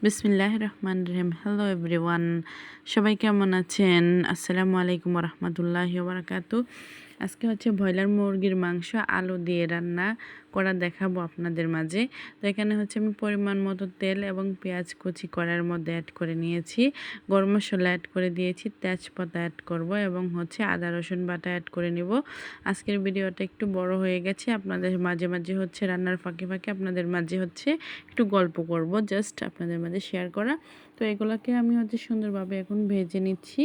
বিসমিল্লাহির রহমানির রহিম। Hello everyone, সবাই কেমন আছেন? আসসালামু আলাইকুম রহমতুল্লাহি বারাকাতু। আজকে হচ্ছে ব্রয়লার মুরগির মাংস আলু দিয়ে রান্না করা দেখাবো আপনাদের মাঝে। তো এখানে হচ্ছে আমি পরিমাণ মতো তেল এবং পেঁয়াজ কুচি কড়াইয়ের মধ্যে অ্যাড করে নিয়েছি, গরম মশলা অ্যাড করে দিয়েছি, তেজপাতা অ্যাড করব এবং হচ্ছে আদা রসুন বাটা অ্যাড করে নিব। আজকের ভিডিওটা একটু বড় হয়ে গেছে, আপনাদের মাঝে মাঝে হচ্ছে রান্নার ফাঁকে ফাঁকে আপনাদের মাঝে হচ্ছে একটু গল্প করব, জাস্ট আপনাদের মাঝে শেয়ার করা। তো এগুলোকে আমি হচ্ছে সুন্দরভাবে এখন ভেজে নিচ্ছি।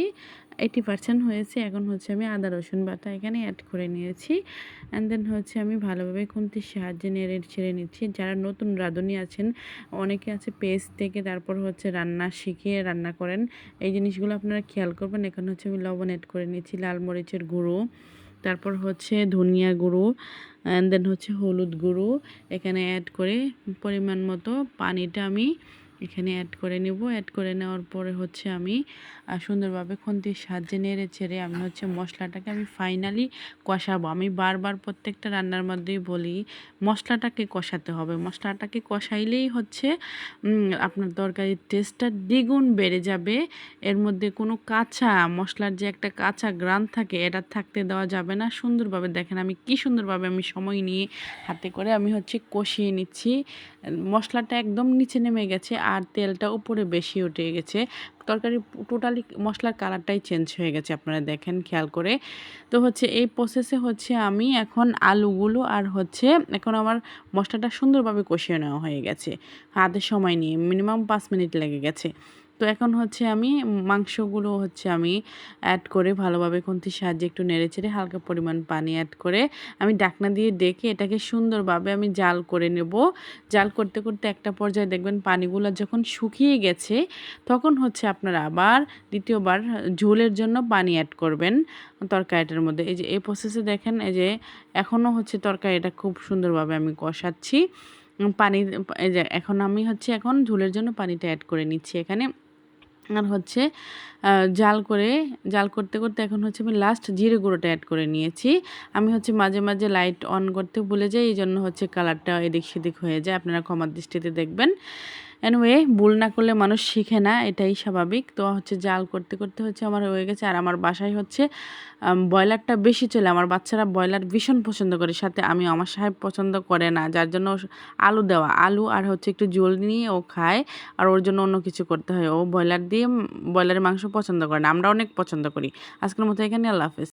80% হয়েছে। এখন হচ্ছে আমি আদা রসুন বাটা এখানে অ্যাড করে নিয়েছি। অ্যান্ড দেন হচ্ছে আমি ভালোভাবে খুন্তির সাহায্যে নেড়ে ছেড়ে নিচ্ছি। যারা নতুন রাঁধুনি আছেন, অনেকে আছে পেজ থেকে তারপর হচ্ছে রান্না শিখিয়ে রান্না করেন, এই জিনিসগুলো আপনারা খেয়াল করবেন। এখানে হচ্ছে আমি লবণ অ্যাড করে নিচ্ছি, লাল মরিচের গুঁড়ো, তারপর হচ্ছে ধনিয়া গুঁড়ো, অ্যান্ড দেন হচ্ছে হলুদ গুঁড়ো এখানে অ্যাড করে পরিমাণ মতো পানিটা আমি এখানে অ্যাড করে নেব। অ্যাড করে নেওয়ার পরে হচ্ছে আমি সুন্দরভাবে খুন্তির সাহায্যে নেড়ে ছেড়ে আমি হচ্ছে মশলাটাকে আমি ফাইনালি কষাবো। আমি বারবার প্রত্যেকটা রান্নার মধ্যেই বলি মশলাটাকে কষাতে হবে। মশলাটাকে কষাইলেই হচ্ছে আপনার তরকারির টেস্টটা দ্বিগুণ বেড়ে যাবে। এর মধ্যে কোনো কাঁচা মশলার যে একটা কাঁচা গ্রান থাকে, এটা থাকতে দেওয়া যাবে না। সুন্দরভাবে দেখেন আমি কি সুন্দরভাবে আমি সময় নিয়ে হাতে করে আমি হচ্ছে কষিয়ে নিচ্ছি। মশলাটা একদম নিচে নেমে গেছে আর তেলটা উপরে বেশি উঠে গেছে। তরকারি টোটালি মশলার কালারটাই চেঞ্জ হয়ে গেছে, আপনারা দেখেন খেয়াল করে। তো হচ্ছে এই প্রসেসে হচ্ছে আমি এখন আলুগুলো আর হচ্ছে এখন আমার মশলাটা সুন্দরভাবে কষিয়ে নেওয়া হয়ে গেছে হাতে সময় নিয়ে, মিনিমাম 5 মিনিট লেগে গেছে। তো এখন হচ্ছে আমি মাংসগুলো হচ্ছে আমি অ্যাড করে ভালোভাবে খুন্তির সাহায্যে একটু নেড়েচেড়ে হালকা পরিমাণ পানি অ্যাড করে আমি ঢাকনা দিয়ে ডেকে এটাকে সুন্দরভাবে আমি জাল করে নেব। জাল করতে করতে একটা পর্যায়ে দেখবেন পানিগুলো যখন শুকিয়ে গেছে, তখন হচ্ছে আপনারা আবার দ্বিতীয়বার ঝোলের জন্য পানি অ্যাড করবেন তরকারিটার মধ্যে। এই যে এই প্রসেসে দেখেন, এই যে এখনও হচ্ছে তরকারিটা খুব সুন্দরভাবে আমি কষাচ্ছি। পানি এই যে এখন আমি হচ্ছে এখন ঝোলের জন্য পানিটা অ্যাড করে নিচ্ছি এখানে। আর হচ্ছে জাল করতে করতে এখন হচ্ছে আমি লাস্ট জিরে গুঁড়োটা অ্যাড করে নিয়েছি। আমি হচ্ছে মাঝে মাঝে লাইট অন করতে ভুলে যাই, এই জন্য হচ্ছে কালারটা এদিক সেদিক হয়ে যায়, আপনারা ক্ষমার দৃষ্টিতে দেখবেন। এনিওয়ে, ভুল না করলে মানুষ শিখে না, এটাই স্বাভাবিক। তো হচ্ছে জাল করতে করতে হচ্ছে আমার হয়ে গেছে। আর আমার বাসায় হচ্ছে ব্রয়লারটা বেশি চলে, আমার বাচ্চারা ব্রয়লার ভীষণ পছন্দ করে, সাথে আমার সাহেব পছন্দ করে না, যার জন্য আলু দেওয়া, আলু আর হচ্ছে একটু ঝোল নিয়ে ও খায়। আর ওর জন্য অন্য কিছু করতে হয়, ও ব্রয়লারের মাংস পছন্দ করে না, আমরা অনেক পছন্দ করি। আজকের মতো এখানে, আল্লাহ হাফেজ।